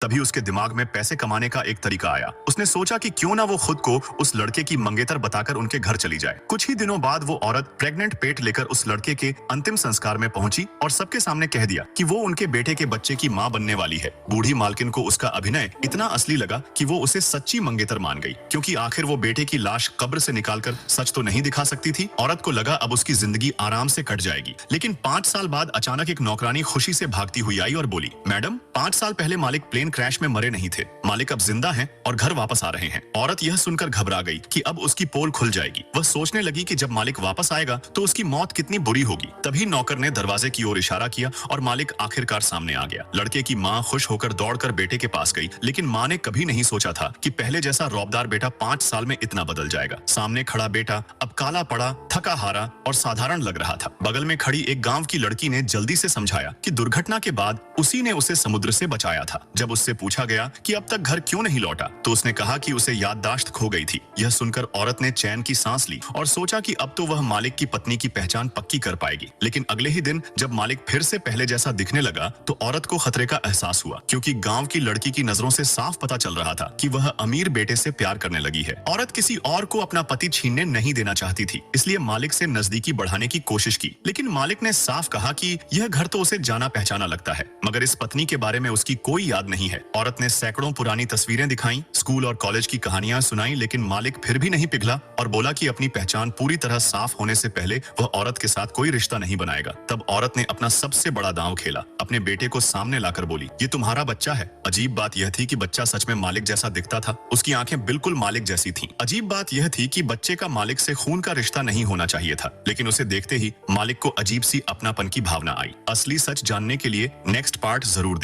तभी उसके दिमाग में पैसे कमाने का एक तरीका आया। उसने सोचा कि क्यों ना वो खुद को उस लड़के की मंगेतर बताकर उनके घर चली जाए। कुछ ही दिनों बाद वो औरत प्रेग्नेंट पेट लेकर उस लड़के के अंतिम संस्कार में पहुंची और सबके सामने कह दिया कि वो उनके बेटे के बच्चे की मां बनने वाली है। बूढ़ी मालकिन को उसका अभिनय इतना असली लगा कि वो उसे सच्ची मंगेतर मान गई, क्योंकि आखिर वो बेटे की लाश कब्र से निकालकर सच तो नहीं दिखा सकती थी। औरत को लगा अब उसकी जिंदगी आराम से कट जाएगी। लेकिन 5 साल बाद अचानक एक नौकरानी खुशी से भागती हुई आई और बोली, मैडम 5 साल पहले मालिक प्लेन क्रैश में मरे नहीं थे, मालिक अब जिंदा हैं और घर वापस आ रहे हैं। औरत यह सुनकर घबरा गई कि अब उसकी पोल खुल जाएगी। वह सोचने लगी कि जब मालिक वापस आएगा तो उसकी मौत कितनी बुरी होगी। तभी नौकर ने दरवाजे की ओर इशारा किया और मालिक आखिरकार सामने आ गया। लड़के की मां खुश होकर दौड़कर बेटे के पास गई, लेकिन मां ने कभी नहीं सोचा था कि पहले जैसा रौबदार बेटा 5 साल में इतना बदल जाएगा। सामने खड़ा बेटा अब काला पड़ा, थका हारा और साधारण लग रहा था। बगल में खड़ी एक गांव की लड़की ने जल्दी से समझाया कि दुर्घटना के बाद उसी ने उसे समुद्र से बचाया था। जब उससे पूछा गया कि अब तक घर क्यों नहीं लौटा, तो उसने कहा कि उसे याददाश्त खो गई थी। यह सुनकर औरत ने चैन की सांस ली और सोचा कि अब तो वह मालिक की पत्नी की पहचान पक्की कर पाएगी। लेकिन अगले ही दिन जब मालिक फिर से पहले जैसा दिखने लगा तो औरत को खतरे का एहसास हुआ, क्योंकि गांव की लड़की की नजरों से साफ पता चल रहा था कि वह अमीर बेटे से प्यार करने लगी है। औरत किसी और को अपना पति छीनने नहीं देना चाहती थी, इसलिए मालिक से नजदीकी बढ़ाने की कोशिश की। लेकिन मालिक ने साफ कहा कि यह घर तो उसे जाना पहचाना लगता है, मगर इस पत्नी के बारे में उसकी कोई याद नहीं है। औरत ने सैकड़ों पुरानी तस्वीरें दिखाई, स्कूल और कॉलेज की कहानियां सुनाई, लेकिन मालिक फिर भी नहीं पिघला और बोला कि अपनी पहचान पूरी तरह साफ होने से पहले वह औरत के साथ कोई रिश्ता नहीं बनाएगा। तब औरत ने अपना सबसे बड़ा दांव खेला, अपने बेटे को सामने लाकर बोली, ये तुम्हारा बच्चा है। अजीब बात यह थी कि बच्चा सच में मालिक जैसा दिखता था। उसकी आंखें बिल्कुल मालिक जैसी थीं। अजीब बात यह थी कि बच्चे का मालिक से खून का रिश्ता नहीं होना चाहिए था, लेकिन उसे देखते ही मालिक को अजीब सी अपनापन की भावना आई। असली सच जानने के लिए नेक्स्ट पार्ट जरूर